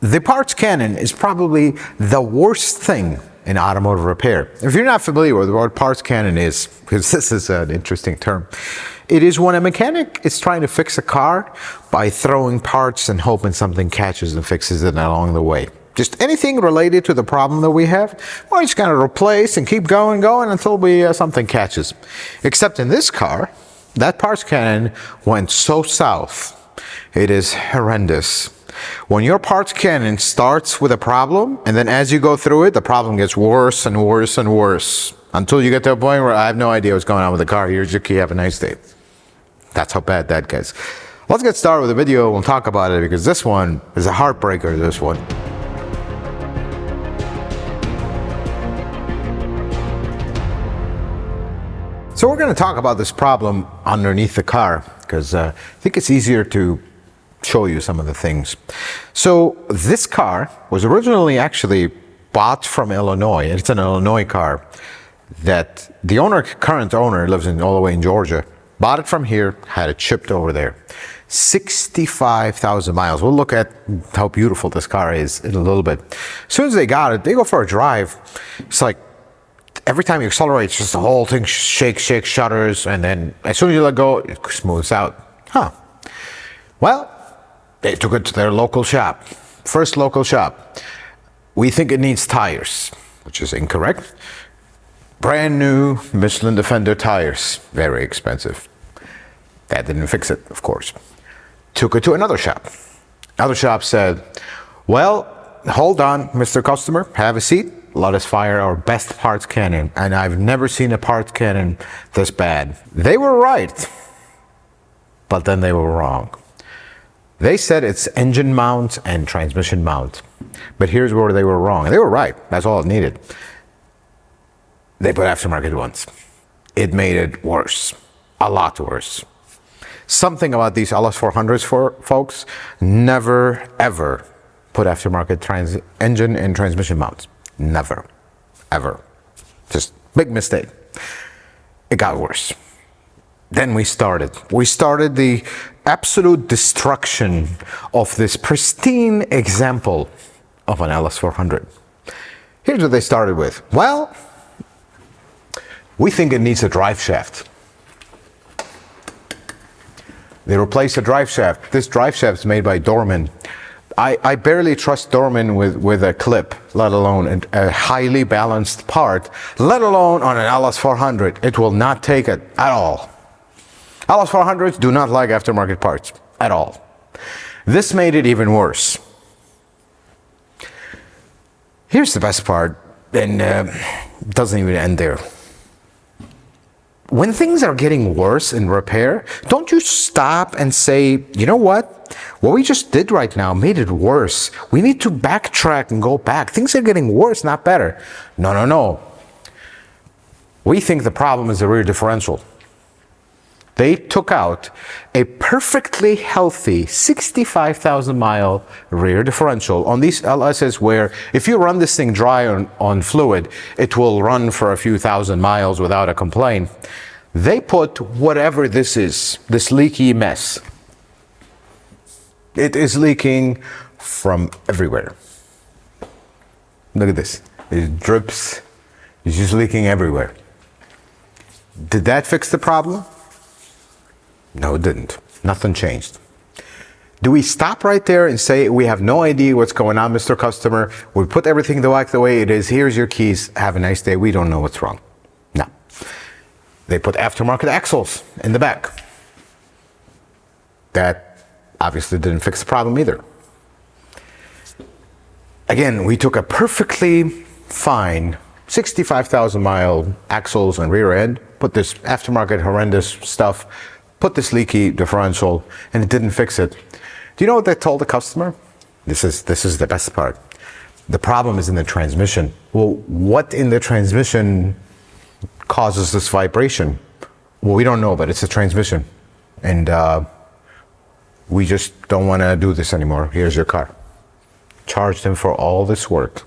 The parts cannon is probably the worst thing in automotive repair. If you're not familiar with what parts cannon is, because this is an interesting term, it is when a mechanic is trying to fix a car by throwing parts and hoping something catches and fixes it along the way. Just anything related to the problem that we have, we're just going to replace and keep going until something catches. Except in this car, that parts cannon went so south. It is horrendous. When your parts cannon starts with a problem, and then as you go through it, the problem gets worse and worse and worse, until you get to a point where I have no idea what's going on with the car. Here's your key, have a nice day. That's how bad that gets. Let's get started with the video. We'll talk about it because this one is a heartbreaker, this one. So we're going to talk about this problem underneath the car because I think it's easier to show you some of the things. So this car was originally actually bought from Illinois. It's an Illinois car that the current owner lives all the way in Georgia. Bought it from here, had it shipped over there. 65,000 miles. We'll look at how beautiful this car is in a little bit. As soon as they got it, they go for a drive. It's like every time you accelerate, just the whole thing shakes, shudders, and then as soon as you let go, it smooths out. Well, they took it to their local shop. First local shop. We think it needs tires, which is incorrect. Brand new Michelin Defender tires. Very expensive. That didn't fix it, of course. Took it to another shop. Another shop said, well, hold on, Mr. Customer, have a seat. Let us fire our best parts cannon. And I've never seen a parts cannon this bad. They were right, but then they were wrong. They said it's engine mount and transmission mount. But here's where they were wrong. They were right. That's all it needed. They put aftermarket ones. It made it worse. A lot worse. Something about these LS400s for folks, never ever put aftermarket engine and transmission mounts. Never. Ever. Just big mistake. It got worse. Then we started the absolute destruction of this pristine example of an LS400. Here's what they started with. Well, we think it needs a drive shaft. They replaced the drive shaft. This drive shaft is made by Dorman. I barely trust Dorman with a clip, let alone a highly balanced part, let alone on an LS400. It will not take it at all. LS400s do not like aftermarket parts at all. This made it even worse. Here's the best part, and it doesn't even end there. When things are getting worse in repair, don't you stop and say, you know what? What we just did right now made it worse. We need to backtrack and go back. Things are getting worse, not better. No. We think the problem is the rear differential. They took out a perfectly healthy 65,000 mile rear differential on these LSs where if you run this thing dry on fluid, it will run for a few thousand miles without a complaint. They put whatever this is, this leaky mess. It is leaking from everywhere. Look at this. It drips. It's just leaking everywhere. Did that fix the problem? No, it didn't. Nothing changed. Do we stop right there and say, we have no idea what's going on, Mr. Customer. We put everything back the way it is. Here's your keys. Have a nice day. We don't know what's wrong. No. They put aftermarket axles in the back. That obviously didn't fix the problem either. Again, we took a perfectly fine 65,000 mile axles and rear end, put this aftermarket horrendous stuff, put this leaky differential, and it didn't fix it. Do you know what they told the customer? This is the best part. The problem is in the transmission. Well, what in the transmission causes this vibration? Well, we don't know, but it's a transmission. And we just don't want to do this anymore. Here's your car. Charged him for all this work.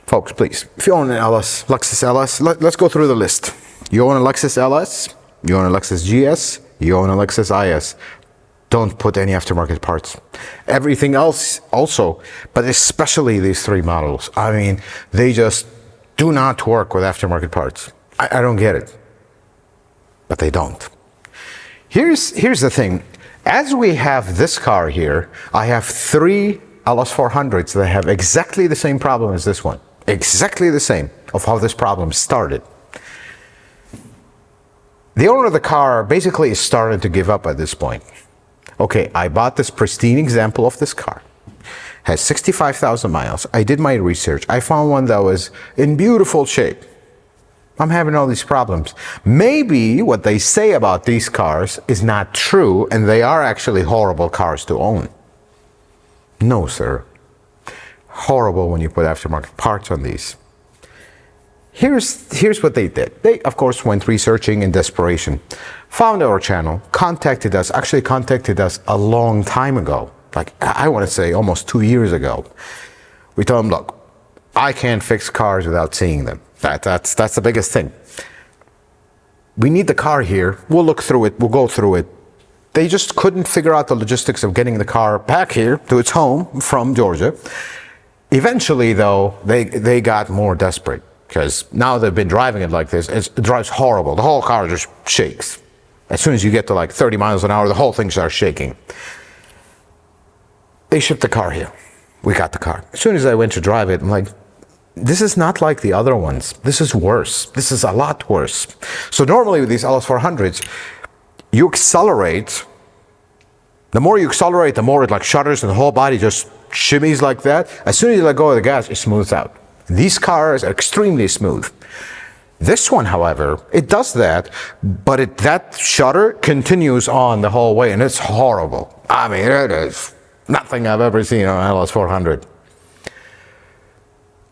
Folks, please, if you own an Lexus LS, let's go through the list. You own a Lexus LS, you own a Lexus GS, you own a Lexus IS. don't put any aftermarket parts. Everything else also, but especially these three models. I mean, they just do not work with aftermarket parts. I don't get it, but they don't. Here's the thing. As we have this car here, I have three LS400s that have exactly the same problem as this one. Exactly the same of how this problem started. The owner of the car basically is starting to give up at this point. Okay, I bought this pristine example of this car. Has 65,000 miles. I did my research. I found one that was in beautiful shape. I'm having all these problems. Maybe what they say about these cars is not true and they are actually horrible cars to own. No, sir. Horrible when you put aftermarket parts on these. Here's what they did. They, of course, went researching in desperation, found our channel, contacted us a long time ago. Like, I want to say almost 2 years ago. We told them, look, I can't fix cars without seeing them. That's the biggest thing. We need the car here. We'll look through it. We'll go through it. They just couldn't figure out the logistics of getting the car back here to its home from Georgia. Eventually, though, they got more desperate because now they've been driving it like this. It drives horrible. The whole car just shakes. As soon as you get to like 30 miles an hour, the whole thing starts shaking. They shipped the car here. We got the car. As soon as I went to drive it, I'm like, this is not like the other ones. This is worse. This is a lot worse. So normally with these LS400s, you accelerate. The more you accelerate, the more it like shudders and the whole body just shimmies like that. As soon as you let go of the gas, it smooths out. These cars are extremely smooth. This one, however, it does that, but that shudder continues on the whole way, and it's horrible. I mean, it is nothing I've ever seen on an LS400.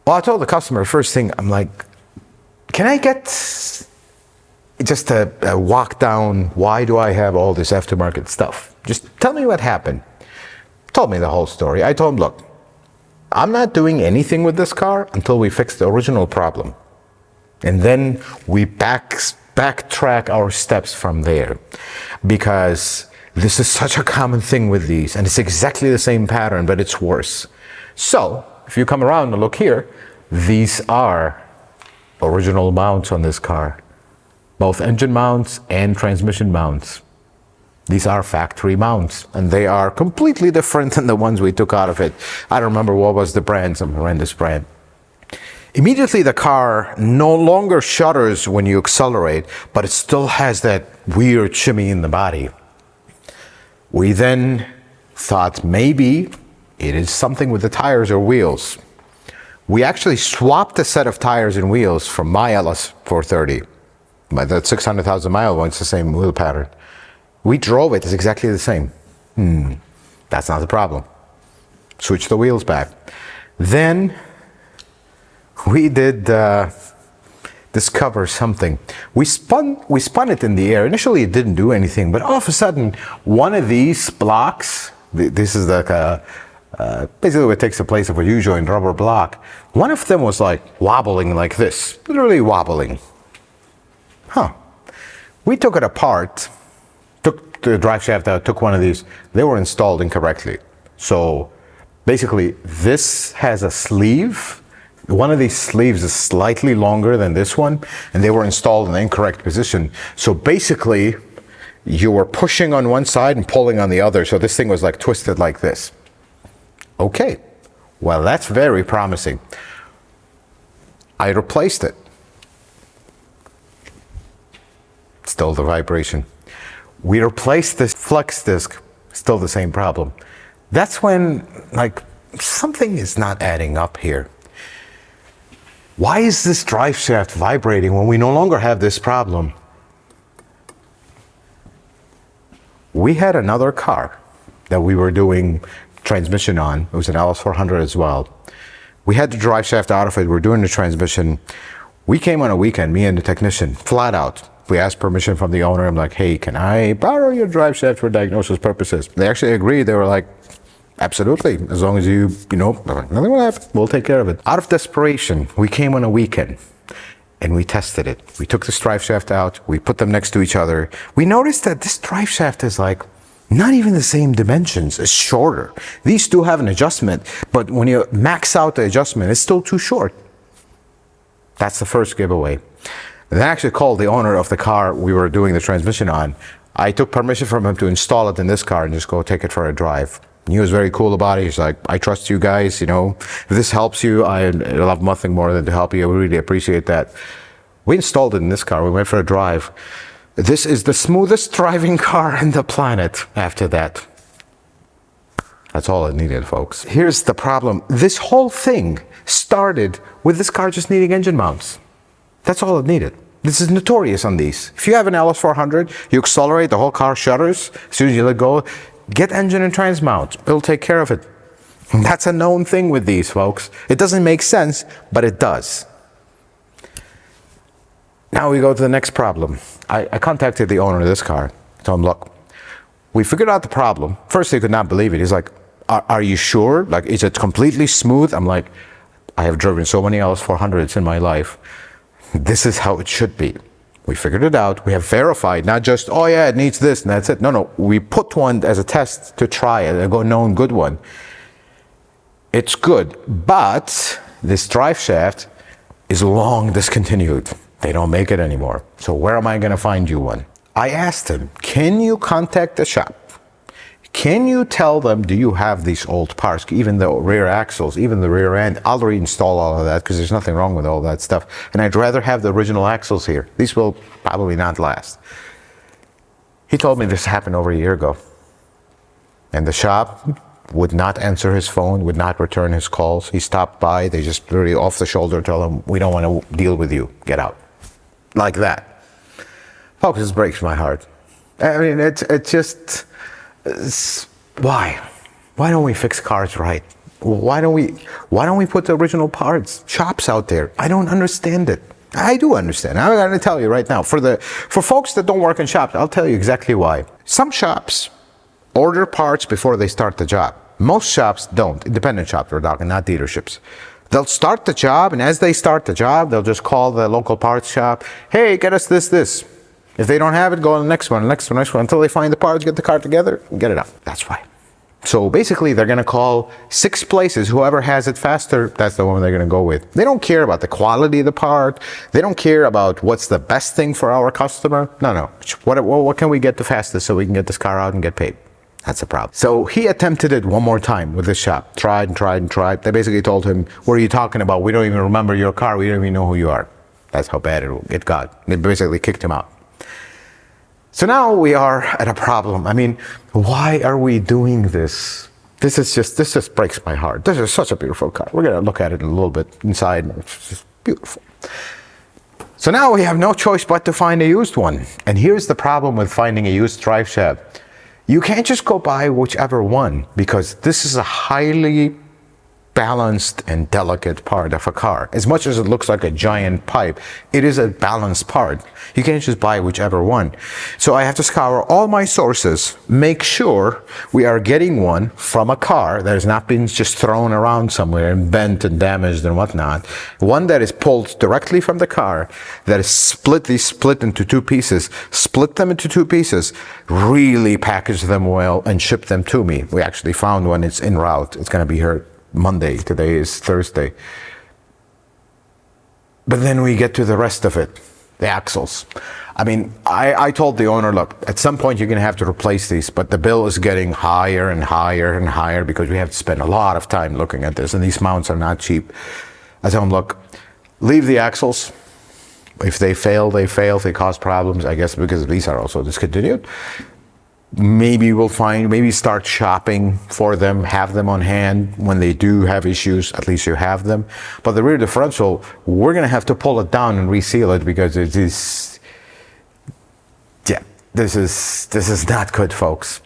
Well, I told the customer first thing, I'm like, can I get just a walk down? Why do I have all this aftermarket stuff? Just tell me what happened. Told me the whole story. I told him, look, I'm not doing anything with this car until we fix the original problem. And then we backtrack our steps from there. Because this is such a common thing with these, and it's exactly the same pattern, but it's worse. So, if you come around and look here, these are original mounts on this car. Both engine mounts and transmission mounts. These are factory mounts, and they are completely different than the ones we took out of it. I don't remember what was the brand, some horrendous brand. Immediately the car no longer shudders when you accelerate, but it still has that weird shimmy in the body. We then thought maybe it is something with the tires or wheels. We actually swapped a set of tires and wheels from my LS430. That 600,000 mile one, it's the same wheel pattern. We drove it, it's exactly the same. That's not the problem. Switch the wheels back. Then we did discover something. We spun it in the air. Initially it didn't do anything, but all of a sudden one of these blocks, this is like basically what takes the place of a U-joint rubber block, one of them was like wobbling like this, literally wobbling. We took it apart, took the drive shaft out, took one of these. They were installed incorrectly. So basically this has a sleeve. One of these sleeves is slightly longer than this one, and they were installed in the incorrect position. So basically you were pushing on one side and pulling on the other. So this thing was like twisted like this. Okay, well, that's very promising. I replaced it. Still the vibration. We replaced this flex disc, still the same problem. That's when, like, something is not adding up here. Why is this drive shaft vibrating when we no longer have this problem? We had another car that we were doing transmission on. It was an LS400 as well. We had the drive shaft out of it. We're doing the transmission. We came on a weekend, me and the technician, flat out. We asked permission from the owner. I'm like, hey, can I borrow your drive shaft for diagnosis purposes? They actually agreed. They were like, absolutely. As long as you know, nothing will happen. We'll take care of it. Out of desperation, we came on a weekend and we tested it. We took this drive shaft out. We put them next to each other. We noticed that this drive shaft is like Not even the same dimensions, it's shorter. These do have an adjustment, but when you max out the adjustment, it's still too short. That's the first giveaway. And I actually called the owner of the car we were doing the transmission on. I took permission from him to install it in this car and just go take it for a drive. He was very cool about it. He's like, I trust you guys, you know, if this helps you, I love nothing more than to help you. I really appreciate that. We installed it in this car. We went for a drive. This is the smoothest driving car on the planet after that. That's all it needed, folks. Here's the problem. This whole thing started with this car just needing engine mounts. That's all it needed. This is notorious on these. If you have an LS400, you accelerate, the whole car shudders. As soon as you let go, get engine and trans mount. It'll take care of it. That's a known thing with these, folks. It doesn't make sense, but it does. Now we go to the next problem. I contacted the owner of this car. I told him, look, we figured out the problem. First, he could not believe it. He's like, are you sure? Like, is it completely smooth? I'm like, I have driven so many LS400s in my life. This is how it should be. We figured it out. We have verified, not just, oh yeah, it needs this and that's it. No, we put one as a test to try it, a known good one. It's good, but this drive shaft is long discontinued. They don't make it anymore. So where am I going to find you one? I asked him, can you contact the shop? Can you tell them, do you have these old parts, even the rear axles, even the rear end? I'll reinstall all of that because there's nothing wrong with all that stuff. And I'd rather have the original axles here. These will probably not last. He told me this happened over a year ago. And the shop would not answer his phone, would not return his calls. He stopped by, they just literally off the shoulder told him, we don't want to deal with you, get out. Like that. Folks, this breaks my heart. I mean, why don't we fix cars right? Why don't we put the original parts, shops out there? I don't understand it. I do understand. I'm going to tell you right now. For folks that don't work in shops, I'll tell you exactly why. Some shops order parts before they start the job. Most shops don't. Independent shops, we're talking, not dealerships. They'll start the job, and as they start the job, they'll just call the local parts shop. Hey, get us this. If they don't have it, go on the next one, until they find the parts, get the car together, and get it out. That's why. So basically, they're going to call 6 places. Whoever has it faster, that's the one they're going to go with. They don't care about the quality of the part. They don't care about what's the best thing for our customer. No. What can we get the fastest so we can get this car out and get paid? That's the problem. So he attempted it one more time with this shop. Tried. They basically told him, what are you talking about? We don't even remember your car. We don't even know who you are. That's how bad it got. They basically kicked him out. So now we are at a problem. I mean, why are we doing this? This just breaks my heart. This is such a beautiful car. We're going to look at it a little bit inside. It's just beautiful. So now we have no choice but to find a used one. And here's the problem with finding a used drive shaft. You can't just go buy whichever one, because this is a highly balanced and delicate part of a car. As much as it looks like a giant pipe, it is a balanced part. You can't just buy whichever one. So I have to scour all my sources, make sure we are getting one from a car that has not been just thrown around somewhere and bent and damaged and whatnot. One that is pulled directly from the car, that is split into 2 pieces, split them into 2 pieces, really package them well and ship them to me. We actually found one. It's en route. It's going to be here Monday. Today is Thursday. But then we get to the rest of it, the axles. I mean, I told the owner, look, at some point you're going to have to replace these, but the bill is getting higher and higher because we have to spend a lot of time looking at this, and these mounts are not cheap. I told him, look, leave the axles. If they fail, they fail. If they cause problems, I guess because these are also discontinued. Maybe maybe start shopping for them, have them on hand. When they do have issues, at least you have them. But the rear differential, we're going to have to pull it down and reseal it because it is, yeah, this is not good, folks.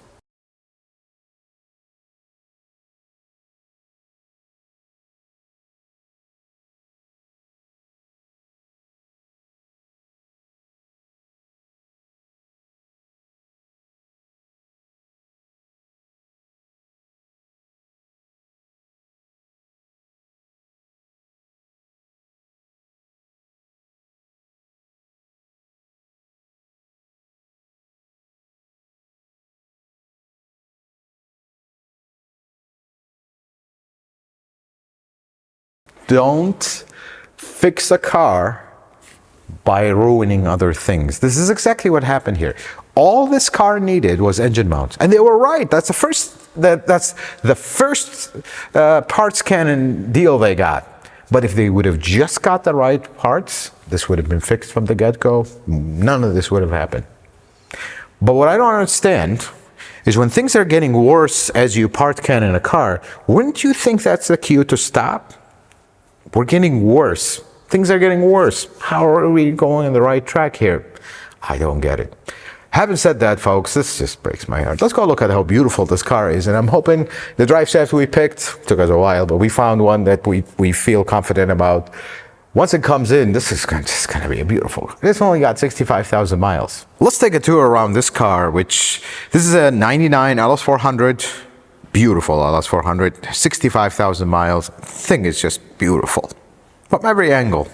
don't fix a car by ruining other things. This is exactly what happened here. All this car needed was engine mounts, and they were right. That's the first parts cannon deal they got. But if they would have just got the right parts, this would have been fixed from the get-go. None of this would have happened. But what I don't understand is when things are getting worse as you part cannon a car, wouldn't you think that's the cue to stop? We're getting worse. Things are getting worse. How are we going on the right track here? I don't get it. Having said that, folks, this just breaks my heart. Let's go look at how beautiful this car is. And I'm hoping the drive shaft we picked, took us a while, but we found one that we feel confident about. Once it comes in, this is just going to be a beautiful. It's only got 65,000 miles. Let's take a tour around this car, this is a 99 LS400. Beautiful LS400, 65,000 miles. Thing is just beautiful from every angle.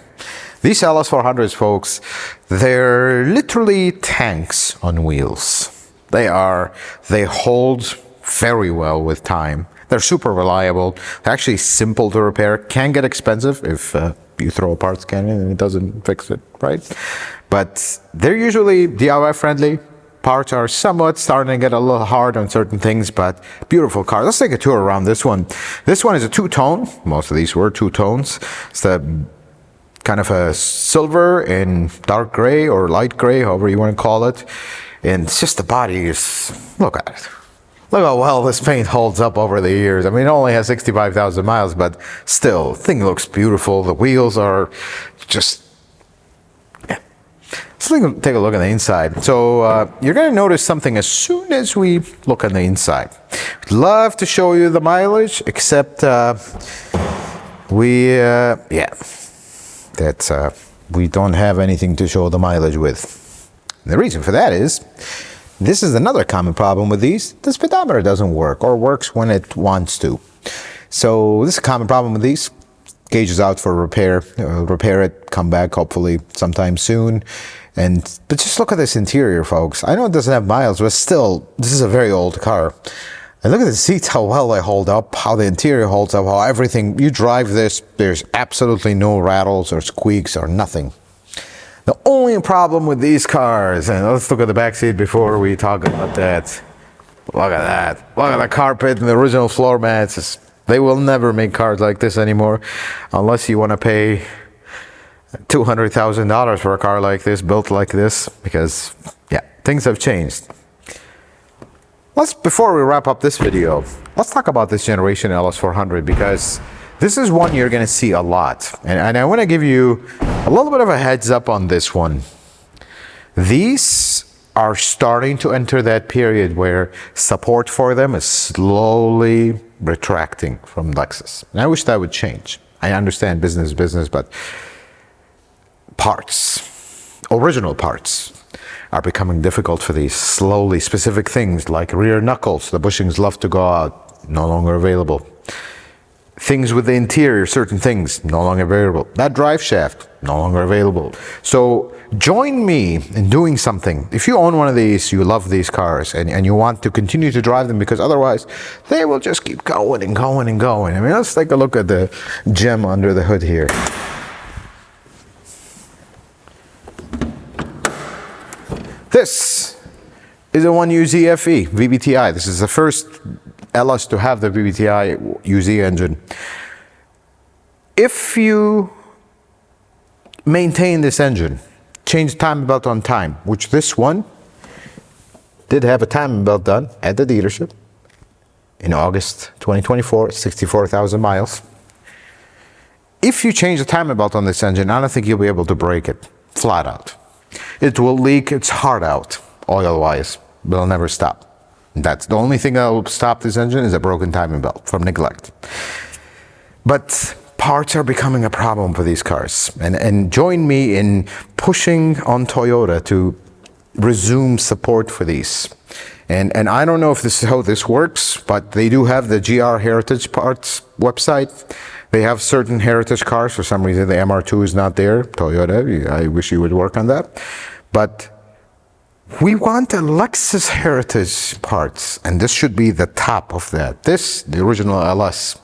These LS400s, folks, they're literally tanks on wheels. They hold very well with time. They're super reliable. They're actually simple to repair. Can get expensive if you throw a parts cannon and it doesn't fix it, right? But they're usually DIY friendly. Parts are somewhat starting to get a little hard on certain things, but beautiful car. Let's take a tour around this one. This one is a two-tone. Most of these were two tones. It's the kind of a silver and dark gray or light gray, however you want to call it. And it's just the body is, look at it. Look how well this paint holds up over the years. I mean, it only has 65,000 miles, but still, thing looks beautiful. The wheels are just, let's take a look at the inside. So you're going to notice something as soon as we look on the inside. Love to show you the mileage, except we don't have anything to show the mileage with. The reason for that is, this is another common problem with these. The speedometer doesn't work, or works when it wants to. So this is a common problem with these. Gauge is out for repair. Repair it, come back hopefully sometime soon. But just look at this interior, folks. I know it doesn't have miles, but still, this is a very old car. And look at the seats, how well they hold up, how the interior holds up, how everything, you drive this, there's absolutely no rattles or squeaks or nothing. The only problem with these cars, and let's look at the back seat before we talk about that. Look at that. Look at the carpet and the original floor mats. They will never make cars like this anymore unless you want to pay $200,000 for a car like this, built like this, because, yeah, things have changed. Before we wrap up this video, let's talk about this generation LS400, because this is one you're going to see a lot. And I want to give you a little bit of a heads up on this one. These are starting to enter that period where support for them is slowly retracting from Lexus. And I wish that would change. I understand business, but parts, original parts, are becoming difficult for these. Slowly, specific things like rear knuckles, the bushings love to go out, no longer available. Things with the interior, certain things, no longer available. That drive shaft, no longer available. So join me in doing something. If you own one of these, you love these cars, and you want to continue to drive them, because otherwise they will just keep going and going and going. I mean, let's take a look at the gem under the hood here. This is a 1UZ FE VVTi. This is the first LS to have the VVTi UZ engine. If you maintain this engine, change timing belt on time, which this one did have a timing belt done at the dealership in August 2024, 64,000 miles. If you change the timing belt on this engine, I don't think you'll be able to break it, flat out. It will leak its heart out, oil-wise, but it'll never stop. That's the only thing that will stop this engine, is a broken timing belt from neglect. But parts are becoming a problem for these cars. And join me in pushing on Toyota to resume support for these. And I don't know if this is how this works, but they do have the GR Heritage Parts website. They have certain heritage cars. For some reason, the MR2 is not there. Toyota, I wish you would work on that. But we want a Lexus Heritage Parts, and this should be the top of that. This, the original LS.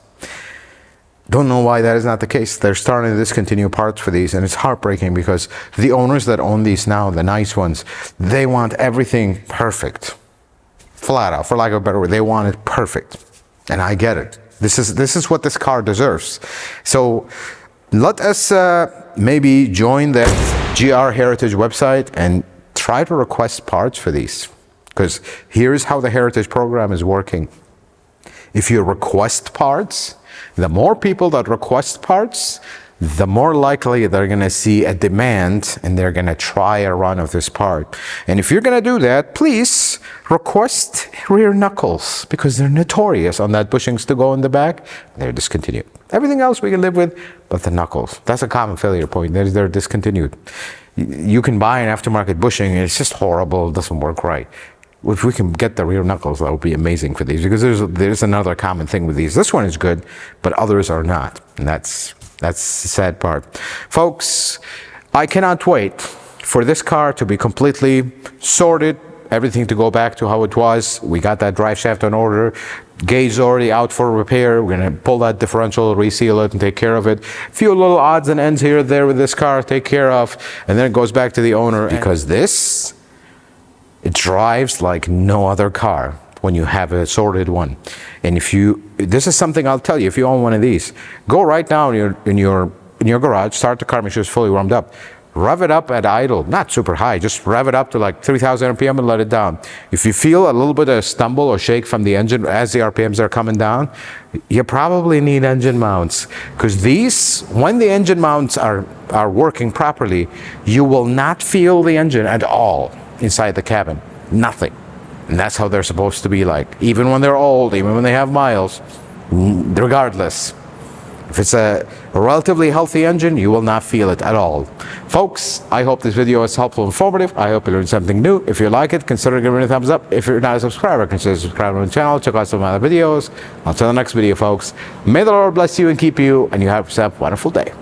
Don't know why that is not the case. They're starting to discontinue parts for these, and it's heartbreaking because the owners that own these now, the nice ones, they want everything perfect. Flat out, for lack of a better word, they want it perfect. And I get it. This is what this car deserves. So let us maybe join the GR Heritage website and try to request parts for these. Because here's how the Heritage program is working. If you request parts, the more people that request parts, the more likely they're going to see a demand and they're going to try a run of this part. And if you're going to do that, please request rear knuckles, because they're notorious on that bushings to go in the back. They're discontinued. Everything else we can live with, but the knuckles. That's a common failure point. They're discontinued. You can buy an aftermarket bushing and it's just horrible. It doesn't work right. If we can get the rear knuckles, that would be amazing for these, because there's another common thing with these. This one is good, but others are not, and that's the sad part. Folks, I cannot wait for this car to be completely sorted, everything to go back to how it was. We got that drive shaft on order. Gauge is already out for repair. We're going to pull that differential, reseal it, and take care of it. A few little odds and ends here and there with this car, take care of, and then it goes back to the owner, because it drives like no other car when you have a sorted one. And this is something I'll tell you, if you own one of these, go right now in your garage, start the car, make sure it's fully warmed up. Rev it up at idle, not super high, just rev it up to like 3,000 RPM and let it down. If you feel a little bit of stumble or shake from the engine as the RPMs are coming down, you probably need engine mounts, because these, when the engine mounts are working properly, you will not feel the engine at all inside the cabin. Nothing. And that's how they're supposed to be like, even when they're old, even when they have miles, regardless. If it's a relatively healthy engine, you will not feel it at all. Folks, I hope this video was helpful and informative. I hope you learned something new. If you like it, consider giving it a thumbs up. If you're not a subscriber, consider subscribing to the channel. Check out some other videos. Until the next video, folks, may the Lord bless you and keep you, and you have yourself a wonderful day.